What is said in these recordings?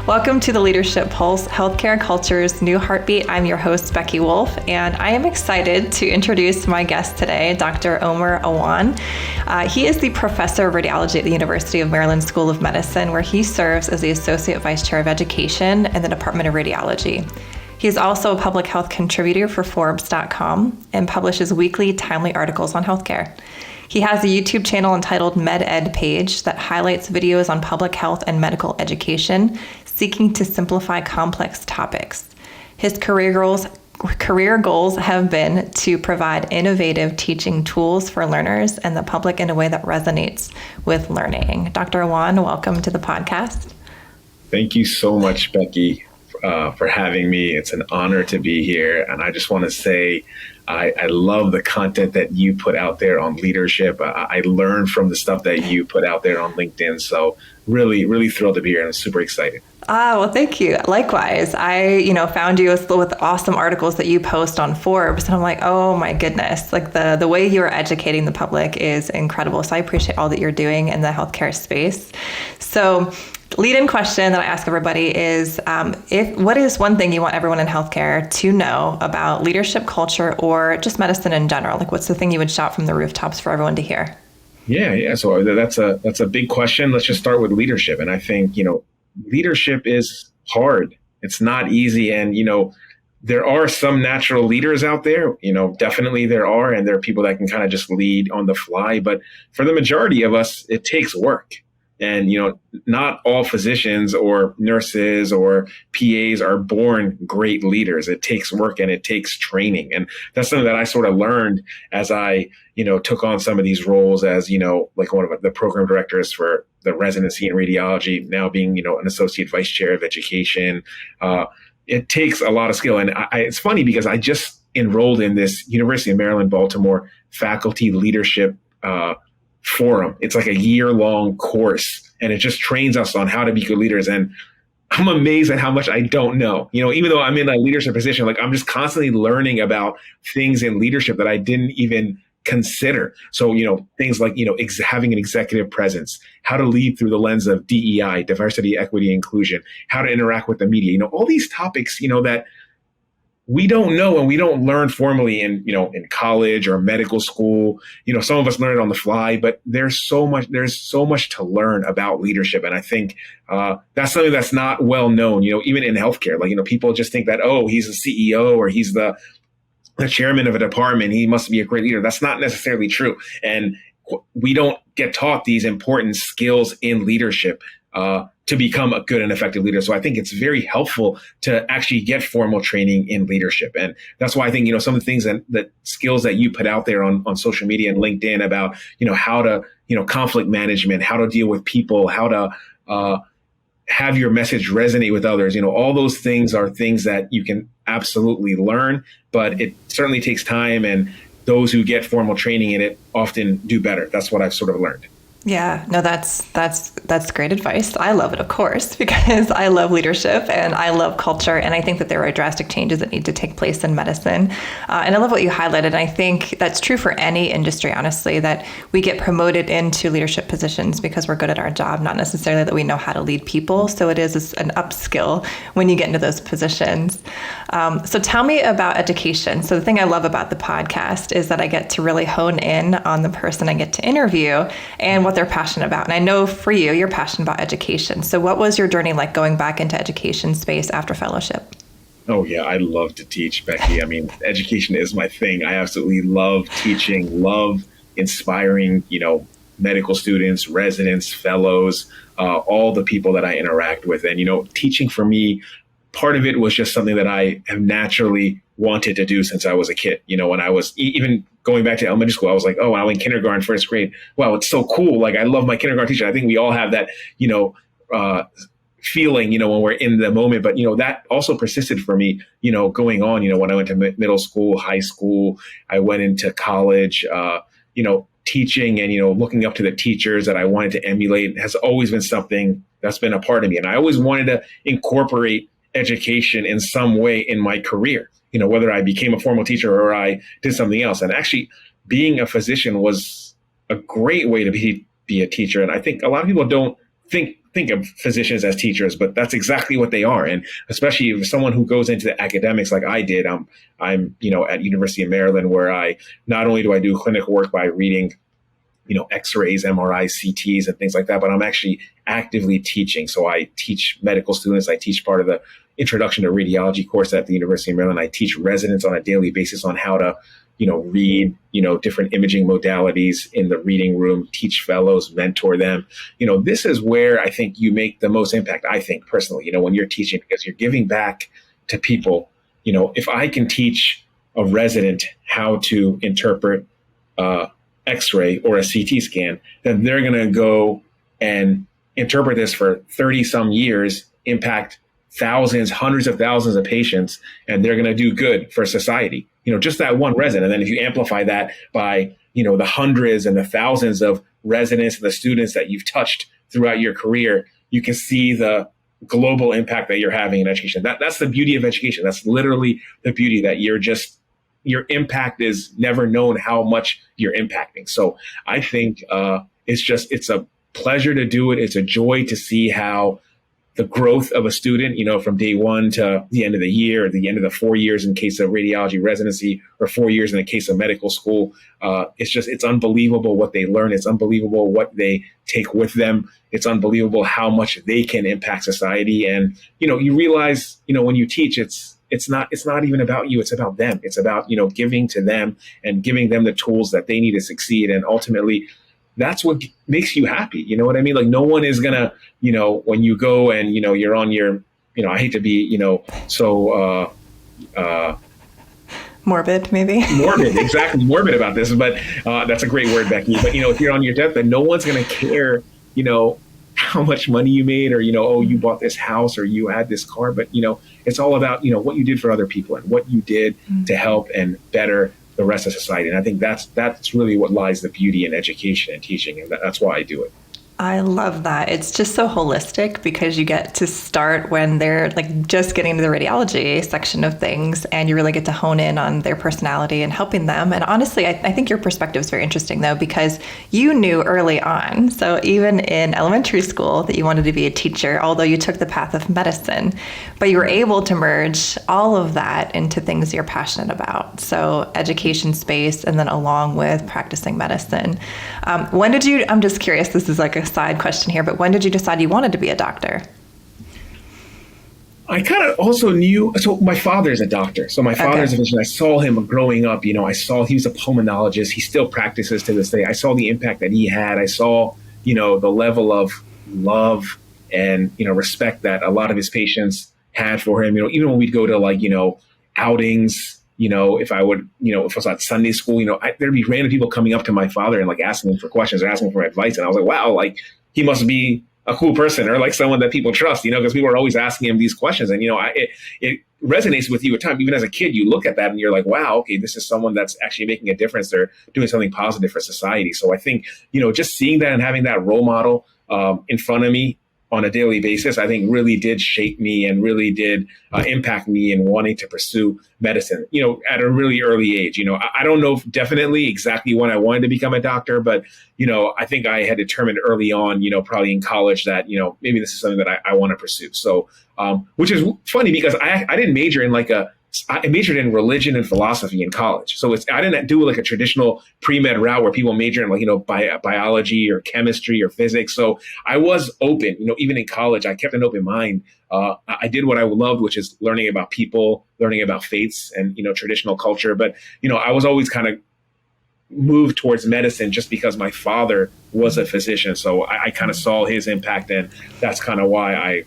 Welcome to the Leadership Pulse, Healthcare Culture's New Heartbeat. I'm your host, Becky Wolf, and I am excited to introduce my guest today, Dr. Omer Awan. He is the Professor of Radiology at the University of Maryland School of Medicine, where he serves as the Associate Vice Chair of Education in the Department of Radiology. He is also a public health contributor for Forbes.com and publishes weekly timely articles on healthcare. He has a YouTube channel entitled MedEdPage that highlights videos on public health and medical education, seeking to simplify complex topics. His career goals have been to provide innovative teaching tools for learners and the public in a way that resonates with learning. Dr. Awan, welcome to the podcast. Thank you so much, Becky, for having me. It's an honor to be here. And I just want to say, I love the content that you put out there on leadership. I learned from the stuff that you put out there on LinkedIn. So really, really thrilled to be here, and I'm super excited. Well, thank you. Likewise, I, found you with awesome articles that you post on Forbes, and I'm like, oh my goodness, like the way you are educating the public is incredible. So I appreciate all that you're doing in the healthcare space. So lead-in question that I ask everybody is, what is one thing you want everyone in healthcare to know about leadership culture or just medicine in general? Like, what's the thing you would shout from the rooftops for everyone to hear? Yeah. So that's a big question. Let's just start with leadership. And I think, leadership is hard. It's not easy. And, there are some natural leaders out there, definitely there are. And there are people that can kind of just lead on the fly. But for the majority of us, it takes work. And, not all physicians or nurses or PAs are born great leaders. It takes work and it takes training. And that's something that I sort of learned as I, took on some of these roles as, like one of the program directors for the residency in radiology, now being, an associate vice chair of education. It takes a lot of skill. And it's funny because I just enrolled in this University of Maryland, Baltimore faculty leadership forum. It's like a year-long course, and it just trains us on how to be good leaders. And I'm amazed at how much I don't know. Even though I'm in a leadership position, like I'm just constantly learning about things in leadership that I didn't even consider. So, things like, having an executive presence, how to lead through the lens of DEI, diversity, equity, inclusion, how to interact with the media, all these topics, that we don't know and we don't learn formally in college or medical school. Some of us learn it on the fly, but there's so much to learn about leadership. And I think that's something that's not well known, even in healthcare. Like, people just think that, oh, he's a CEO or he's the chairman of a department, he must be a great leader. That's not necessarily true. And we don't get taught these important skills in leadership to become a good and effective leader. So I think it's very helpful to actually get formal training in leadership. And that's why I think, some of the things that skills that you put out there on social media and LinkedIn about, how to, conflict management, how to deal with people, how to have your message resonate with others, all those things are things that you can absolutely learn, but it certainly takes time. And those who get formal training in it often do better. That's what I've sort of learned. Yeah, no, that's great advice. I love it, of course, because I love leadership and I love culture. And I think that there are drastic changes that need to take place in medicine. And I love what you highlighted. And I think that's true for any industry, honestly, that we get promoted into leadership positions because we're good at our job, not necessarily that we know how to lead people. So it is an upskill when you get into those positions. So tell me about education. So the thing I love about the podcast is that I get to really hone in on the person I get to interview and what they're passionate about. And I know for you, you're passionate about education. So what was your journey like going back into education space after fellowship? Oh, yeah, I love to teach, Becky. I mean, education is my thing. I absolutely love teaching, love inspiring, medical students, residents, fellows, all the people that I interact with. And, teaching for me, part of it was just something that I have naturally wanted to do since I was a kid. When I was even going back to elementary school, I was like, oh, I'm in kindergarten, first grade. Wow, it's so cool. Like, I love my kindergarten teacher. I think we all have that, feeling, when we're in the moment. But, that also persisted for me, going on, when I went to middle school, high school, I went into college, teaching and, looking up to the teachers that I wanted to emulate has always been something that's been a part of me. And I always wanted to incorporate education in some way in my career, whether I became a formal teacher or I did something else. And actually being a physician was a great way to be a teacher. And I think a lot of people don't think of physicians as teachers, but that's exactly what they are. And especially if someone who goes into the academics like I did, I'm at University of Maryland, where I not only do I do clinical work by reading X-rays, MRIs, CTs, and things like that, but I'm actually actively teaching. So I teach medical students. I teach part of the Introduction to Radiology course at the University of Maryland. I teach residents on a daily basis on how to read, different imaging modalities in the reading room, teach fellows, mentor them. This is where I think you make the most impact, I think personally, when you're teaching, because you're giving back to people. If I can teach a resident how to interpret X-ray or a CT scan, then they're going to go and interpret this for 30 some years, impact thousands, hundreds of thousands of patients, and they're going to do good for society. Just that one resident. And then if you amplify that by, the hundreds and the thousands of residents and the students that you've touched throughout your career, you can see the global impact that you're having in education. That's the beauty of education. That's literally the beauty, that your impact is never known how much you're impacting. So I think it's a pleasure to do it. It's a joy to see how the growth of a student, from day one to the end of the year, or the end of the 4 years in case of radiology residency, or 4 years in the case of medical school. It's unbelievable what they learn. It's unbelievable what they take with them. It's unbelievable how much they can impact society. And, you realize, when you teach, it's not even about you. It's about them. It's about, giving to them and giving them the tools that they need to succeed. And ultimately, that's what makes you happy. You know what I mean? Like, no one is gonna, when you go and, you're on your, I hate to be, so, morbid, maybe. Morbid, exactly. Morbid about this, but that's a great word, Becky. But, if you're on your deathbed, no one's going to care, how much money you made, or, oh, you bought this house, or you had this car. But, it's all about, what you did for other people and what you did to help and better the rest of society. And I think that's really what lies the beauty in education and teaching. And that's why I do it. I love that. It's just so holistic, because you get to start when they're like just getting to the radiology section of things, and you really get to hone in on their personality and helping them. And honestly, I think your perspective is very interesting, though, because you knew early on, so even in elementary school, that you wanted to be a teacher, although you took the path of medicine, but you were able to merge all of that into things you're passionate about. So education space, and then along with practicing medicine. When did you, I'm just curious, this is like a side question here, but when did you decide you wanted to be a doctor? I kind of also knew, so my father is a doctor. So my father's a physician. I saw him growing up, I saw he was a pulmonologist. He still practices to this day. I saw the impact that he had. I saw, the level of love and, respect that a lot of his patients had for him. Even when we'd go to outings, if I would, if I was at Sunday school, there'd be random people coming up to my father and asking him for questions or asking for advice. And I was like, wow, he must be a cool person, or someone that people trust, because people are always asking him these questions. And, it resonates with you at times. Even as a kid, you look at that and you're like, wow, okay, this is someone that's actually making a difference. They're doing something positive for society. So I think, just seeing that and having that role model in front of me on a daily basis, I think really did shape me and really did impact me in wanting to pursue medicine, at a really early age. I don't know definitely exactly when I wanted to become a doctor, but, I think I had determined early on, probably in college, that, maybe this is something that I want to pursue. So, which is funny, because I didn't major in I majored in religion and philosophy in college. So I didn't do a traditional pre-med route where people major in biology or chemistry or physics. So I was open, even in college, I kept an open mind. I did what I loved, which is learning about people, learning about faiths and, traditional culture. But, I was always kind of moved towards medicine just because my father was a physician. So I kind of saw his impact, and that's kind of why I,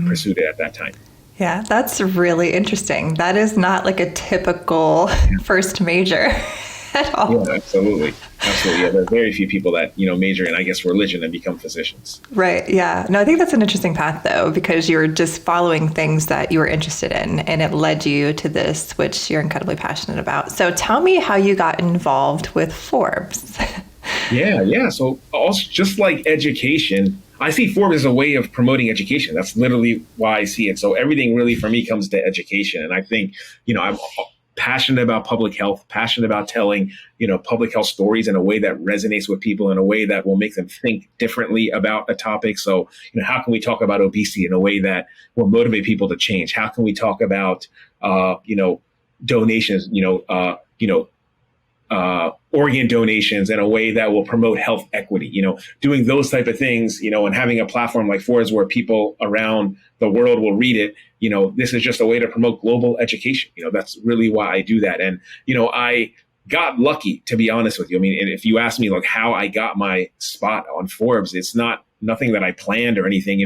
pursued it at that time. Yeah, that's really interesting. That is not a typical first major at all. Yeah, absolutely. Absolutely. Yeah, there are very few people that, major in, I guess, religion and become physicians. Right. Yeah. No, I think that's an interesting path, though, because you're just following things that you were interested in, and it led you to this, which you're incredibly passionate about. So tell me how you got involved with Forbes. Yeah. So also, just like education, I see Forbes as a way of promoting education. That's literally why I see it. So everything really for me comes to education. And I think, passionate about public health, passionate about telling, public health stories in a way that resonates with people, in a way that will make them think differently about a topic. So, how can we talk about obesity in a way that will motivate people to change? How can we talk about, donations, organ donations in a way that will promote health equity, doing those type of things, and having a platform like Forbes where people around the world will read it. This is just a way to promote global education. That's really why I do that. And, I got lucky, to be honest with you. I mean, if you ask me like how I got my spot on Forbes, it's nothing that I planned or anything.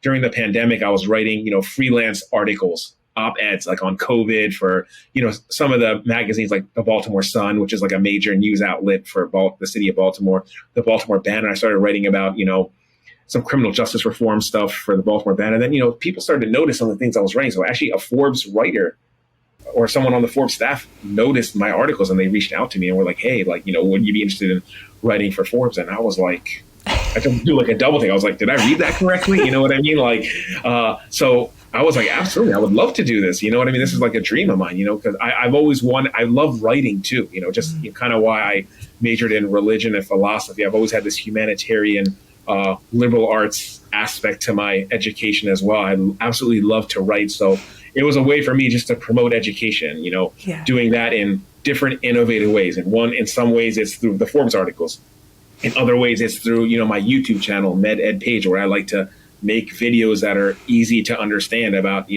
During the pandemic, I was writing, freelance articles, op-eds like on COVID for, some of the magazines like the Baltimore Sun, which is like a major news outlet for the city of Baltimore, the Baltimore Banner. I started writing about, some criminal justice reform stuff for the Baltimore Banner. And then, people started to notice some of the things I was writing. So actually a Forbes writer or someone on the Forbes staff noticed my articles and they reached out to me and were like, hey, would you be interested in writing for Forbes? And I was like, I could do like a double thing. I was like, did I read that correctly? You know what I mean? So I was like, absolutely, I would love to do this. You know what I mean? This is like a dream of mine, because I've always wanted, I love writing too, just kind of why I majored in religion and philosophy. I've always had this humanitarian, liberal arts aspect to my education as well. I absolutely love to write. So it was a way for me just to promote education, doing that in different innovative ways. And in some ways it's through the Forbes articles. In other ways it's through, my YouTube channel, MedEdPage, where I like to make videos that are easy to understand about,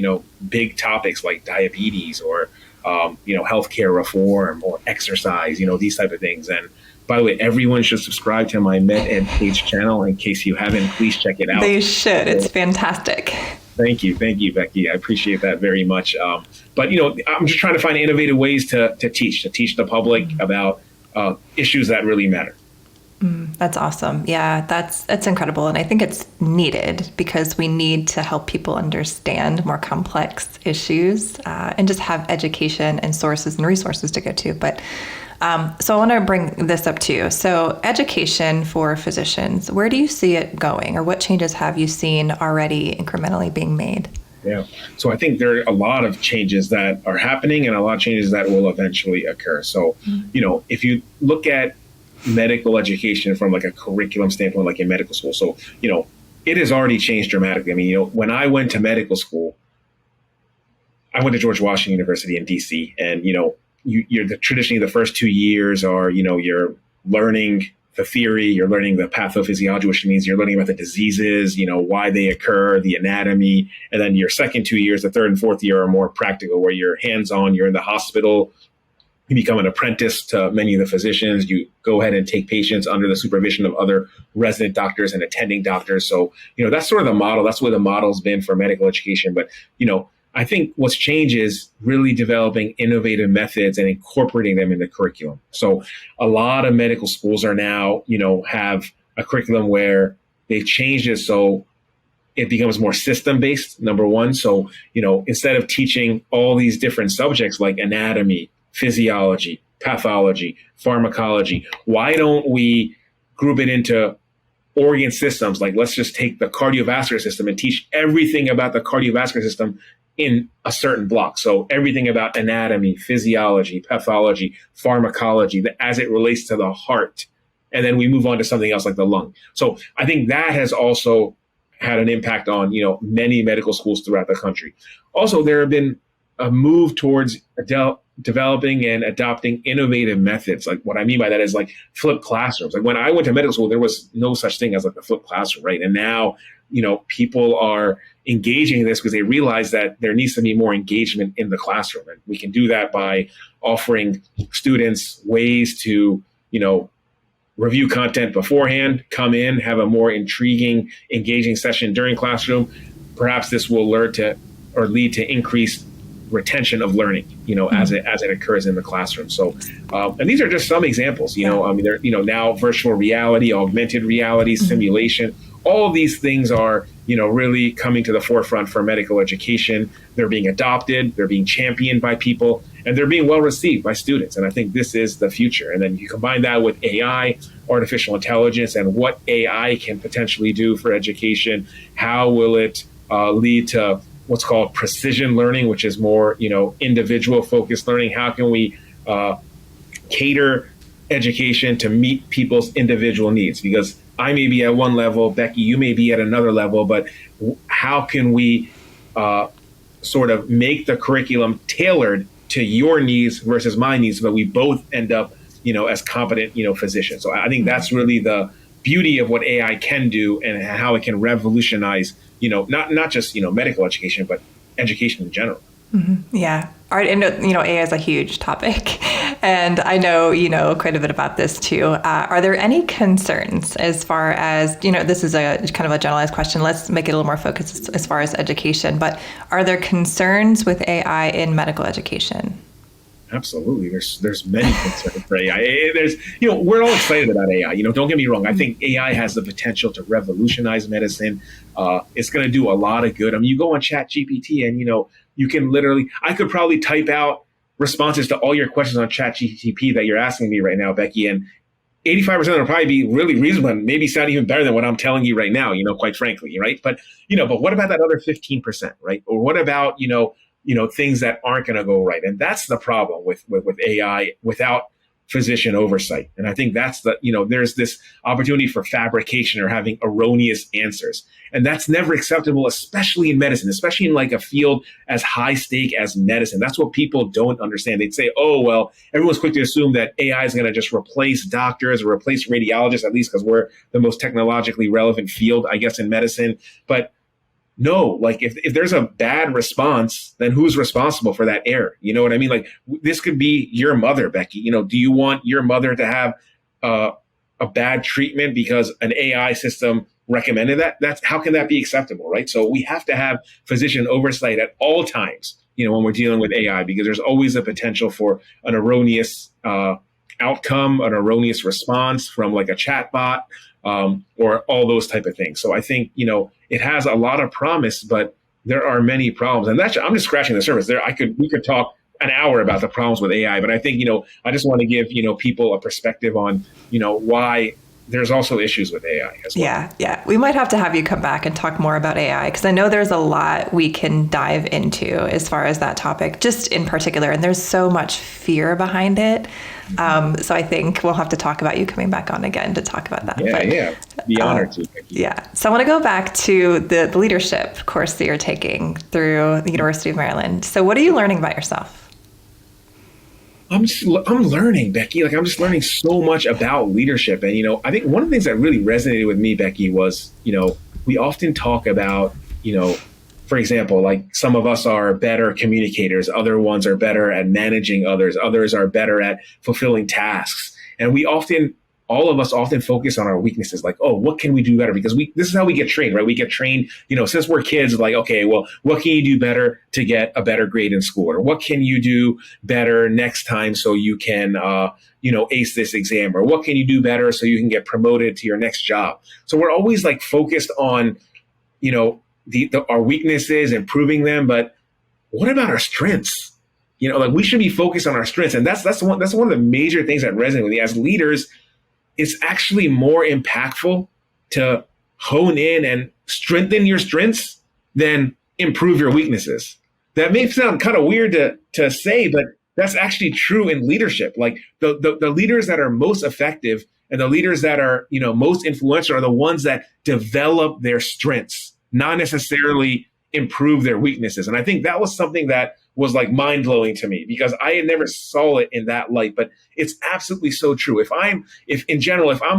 big topics like diabetes or, healthcare reform or exercise, these type of things. And by the way, everyone should subscribe to my MedEdPage channel. In case you haven't, please check it out. They should. It's fantastic. Thank you, Becky. I appreciate that very much. But, I'm just trying to find innovative ways to teach the public about issues that really matter. That's awesome. Yeah, that's incredible. And I think it's needed because we need to help people understand more complex issues and just have education and sources and resources to go to. But so I want to bring this up to you. So education for physicians, where do you see it going, or what changes have you seen already incrementally being made? Yeah. So I think there are a lot of changes that are happening and a lot of changes that will eventually occur. So, if you look at medical education from like a curriculum standpoint, like in medical school. So, it has already changed dramatically. I mean, when I went to medical school, I went to George Washington University in DC, and, you're traditionally the first 2 years are, you're learning the theory, you're learning the pathophysiology, which means you're learning about the diseases, why they occur, the anatomy. And then your second 2 years, the third and fourth year are more practical, where you're hands-on, you're in the hospital. You become an apprentice to many of the physicians. You go ahead and take patients under the supervision of other resident doctors and attending doctors. So, that's sort of the model. That's what the model's been for medical education. But, I think what's changed is really developing innovative methods and incorporating them in the curriculum. So a lot of medical schools are now, have a curriculum where they've changed it so it becomes more system-based, number one. So, instead of teaching all these different subjects like anatomy, physiology, pathology, pharmacology, why don't we group it into organ systems? Like, let's just take the cardiovascular system and teach everything about the cardiovascular system in a certain block. So everything about anatomy, physiology, pathology, pharmacology, as it relates to the heart. And then we move on to something else like the lung. So I think that has also had an impact on, many medical schools throughout the country. Also, there have been a move towards developing and adopting innovative methods. Like, what I mean by that is like flipped classrooms. Like, when I went to medical school, there was no such thing as like a flipped classroom, right? And now, people are engaging in this because they realize that there needs to be more engagement in the classroom. And we can do that by offering students ways to, review content beforehand, come in, have a more intriguing, engaging session during classroom. Perhaps this will lead to increased retention of learning, as it occurs in the classroom. So, and these are just some examples, there, now virtual reality, augmented reality, simulation, all of these things are, really coming to the forefront for medical education. They're being adopted, they're being championed by people, and they're being well received by students. And I think this is the future. And then you combine that with AI, artificial intelligence, and what AI can potentially do for education. How will it lead to what's called precision learning, which is more, individual focused learning. How can we cater education to meet people's individual needs? Because I may be at one level, Becky, you may be at another level, but how can we sort of make the curriculum tailored to your needs versus my needs so that we both end up, as competent, physicians? So I think that's really the beauty of what AI can do and how it can revolutionize, not just, medical education, but education in general. Mm-hmm. Yeah. And, AI is a huge topic, and I know you know quite a bit about this too. Are there any concerns as far as, this is a kind of a generalized question. Let's make it a little more focused as far as education, but are there concerns with AI in medical education? Absolutely. There's many concerns for AI. We're all excited about AI. Don't get me wrong. I think AI has the potential to revolutionize medicine. It's going to do a lot of good. I mean, you go on ChatGPT and, you can I could probably type out responses to all your questions on ChatGPT that you're asking me right now, Becky, and 85% of them will probably be really reasonable and maybe sound even better than what I'm telling you right now, quite frankly, right? But what about that other 15%, right? Or what about, things that aren't going to go right? And that's the problem with AI without physician oversight. And I think that's there's this opportunity for fabrication or having erroneous answers. And that's never acceptable, especially in medicine, especially in like a field as high stake as medicine. That's what people don't understand. They'd say, oh, well, everyone's quick to assume that AI is going to just replace doctors or replace radiologists, at least because we're the most technologically relevant field, I guess, in medicine. But no, like if there's a bad response, then who's responsible for that error? You know what I mean? Like this could be your mother, Becky. Do you want your mother to have a bad treatment because an AI system recommended that? How can that be acceptable, right? So we have to have physician oversight at all times, when we're dealing with AI, because there's always a potential for an erroneous outcome, an erroneous response from like a chatbot, or all those type of things. So I think, it has a lot of promise, but there are many problems. And I'm just scratching the surface there. We could talk an hour about the problems with AI, but I think, I just want to give, people a perspective on, why there's also issues with AI as well. Yeah. We might have to have you come back and talk more about AI, because I know there's a lot we can dive into as far as that topic, just in particular. And there's so much fear behind it. So I think we'll have to talk about you coming back on again to talk about that. Yeah. Be honored to. Yeah. So I want to go back to the leadership course that you're taking through the University of Maryland. So what are you learning about yourself? I'm learning, Becky. Like I'm just learning so much about leadership. And, I think one of the things that really resonated with me, Becky, was, we often talk about, for example, like some of us are better communicators. Other ones are better at managing others. Others are better at fulfilling tasks. And all of us often focus on our weaknesses, like, oh, what can we do better? Because this is how we get trained, right? We get trained, since we're kids, like, okay, well, what can you do better to get a better grade in school? Or what can you do better next time so you can, ace this exam? Or what can you do better so you can get promoted to your next job? So we're always like focused on, our weaknesses, improving them. But what about our strengths? Like we should be focused on our strengths. And that's one of the major things that resonate with me as leaders. It's actually more impactful to hone in and strengthen your strengths than improve your weaknesses. That may sound kind of weird to say, but that's actually true in leadership. Like the leaders that are most effective and the leaders that are, most influential are the ones that develop their strengths, not necessarily improve their weaknesses. And I think that was something that was like mind blowing to me, because I had never saw it in that light, but it's absolutely so true. If I'm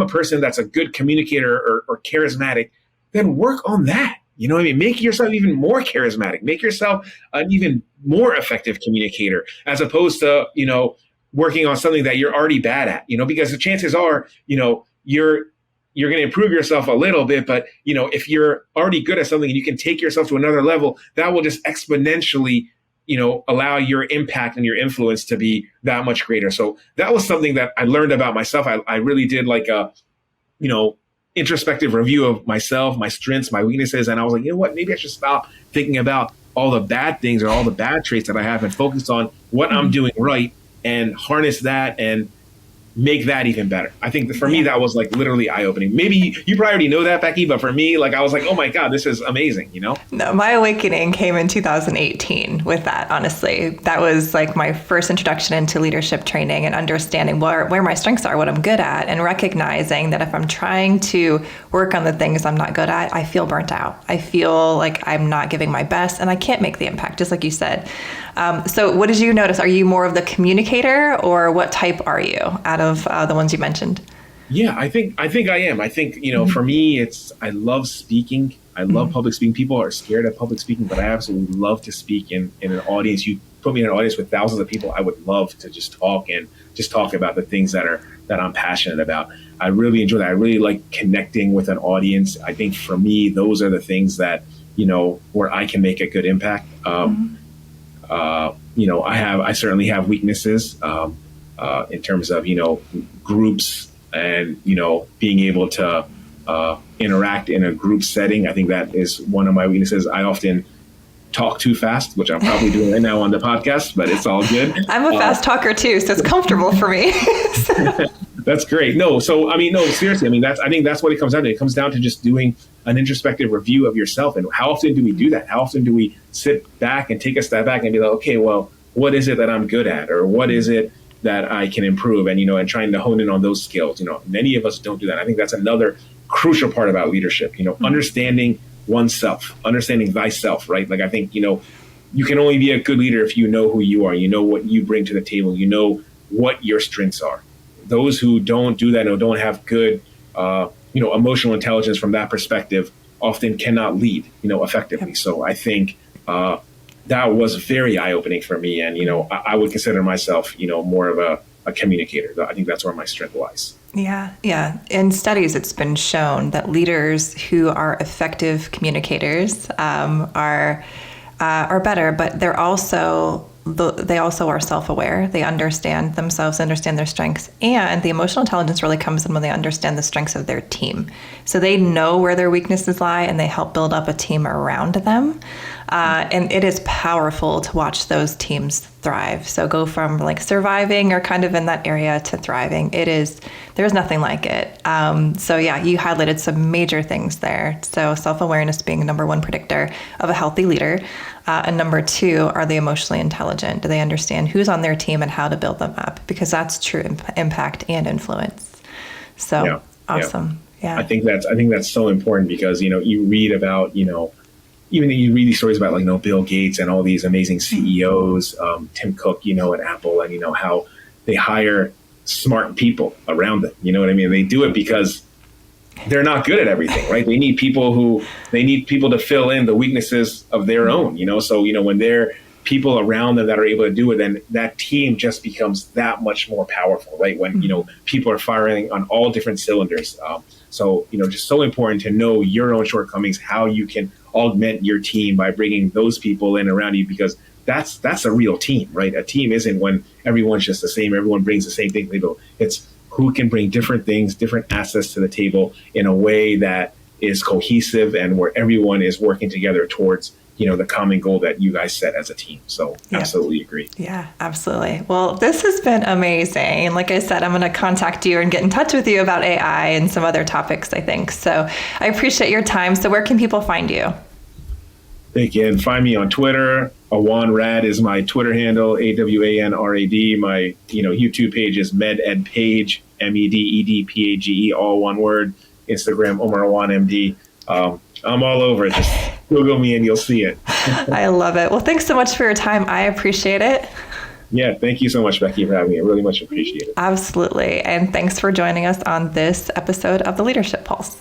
a person that's a good communicator or charismatic, then work on that. You know what I mean? Make yourself even more charismatic, make yourself an even more effective communicator, as opposed to, working on something that you're already bad at, because the chances are, you're going to improve yourself a little bit, but if you're already good at something and you can take yourself to another level, that will just exponentially allow your impact and your influence to be that much greater. So that was something that I learned about myself. I really did like a, introspective review of myself, my strengths, my weaknesses. And I was like, you know what, maybe I should stop thinking about all the bad things or all the bad traits that I have and focus on what I'm doing right and harness that and make that even better. I think that for me, that was like literally eye-opening. Maybe you probably already know that, Becky, but for me, like, I was like, oh my God, this is amazing, you know? No, my awakening came in 2018 with that, honestly. That was like my first introduction into leadership training and understanding where my strengths are, what I'm good at, and recognizing that if I'm trying to work on the things I'm not good at, I feel burnt out. I feel like I'm not giving my best and I can't make the impact, just like you said. So what did you notice? Are you more of the communicator, or what type are you out of the ones you mentioned? Yeah, I think I am. I think, you know, for me, I love speaking. I love public speaking. People are scared of public speaking, but I absolutely love to speak in an audience. You put me in an audience with thousands of people, I would love to just talk about the things that I'm passionate about. I really enjoy that. I really like connecting with an audience. I think for me, those are the things that, you know, where I can make a good impact. You know, I certainly have weaknesses in terms of, you know, groups and, you know, being able to interact in a group setting. I think that is one of my weaknesses. I often talk too fast, which I'm probably doing right now on the podcast, but it's all good. I'm a fast talker too, so it's comfortable for me. That's great. No, so I mean, no, seriously. I mean, I think that's what it comes down to. It comes down to just doing an introspective review of yourself. And how often do we do that? How often do we sit back and take a step back and be like, okay, well, what is it that I'm good at, or what is it that I can improve? And, you know, and trying to hone in on those skills. You know, many of us don't do that. I think that's another crucial part about leadership. You know, understanding oneself, understanding thyself, right? Like, I think, you know, you can only be a good leader if you know who you are, you know what you bring to the table, you know what your strengths are. Those who don't do that or don't have good, you know, emotional intelligence from that perspective often cannot lead, you know, effectively. So I think that was very eye-opening for me. And, you know, I would consider myself, you know, more of a communicator. I think that's where my strength lies. Yeah. Yeah. In studies, it's been shown that leaders who are effective communicators are better, but they also are self-aware. They understand themselves, understand their strengths, and the emotional intelligence really comes in when they understand the strengths of their team. So they know where their weaknesses lie, and they help build up a team around them. And it is powerful to watch those teams thrive. So go from like surviving or kind of in that area to thriving. There's nothing like it. So yeah, you highlighted some major things there. So self-awareness being the number one predictor of a healthy leader. And number two are the emotionally intelligent. Do they understand who's on their team and how to build them up? Because that's true impact and influence. So yeah, awesome. Yeah. I think that's so important because, you know, you read about, you know, even you read these stories about, like, you know, Bill Gates and all these amazing CEOs, Tim Cook, you know, at Apple, and, you know, how they hire smart people around them. You know what I mean? They do it because they're not good at everything, right? They need people to fill in the weaknesses of their own, you know? So, you know, when there are people around them that are able to do it, then that team just becomes that much more powerful, right? When, you know, people are firing on all different cylinders. So, you know, just so important to know your own shortcomings, how you can augment your team by bringing those people in around you, because that's a real team, right? A team isn't when everyone's just the same, everyone brings the same thing to the table. It's who can bring different things, different assets to the table in a way that is cohesive and where everyone is working together towards, you know, the common goal that you guys set as a team. So absolutely agree. Yeah, absolutely. Well, this has been amazing. Like I said, I'm going to contact you and get in touch with you about AI and some other topics, I think. So I appreciate your time. So where can people find you? They can find me on Twitter. AwanRad is my Twitter handle, AWANRAD. My, you know, YouTube page is MedEdPage, MEDEDPAGE, all one word. Instagram, Omer Awan MD. I'm all over it. Just Google me and you'll see it. I love it. Well, thanks so much for your time. I appreciate it. Yeah, thank you so much, Becky, for having me. I really much appreciate it. Absolutely. And thanks for joining us on this episode of The Leadership Pulse.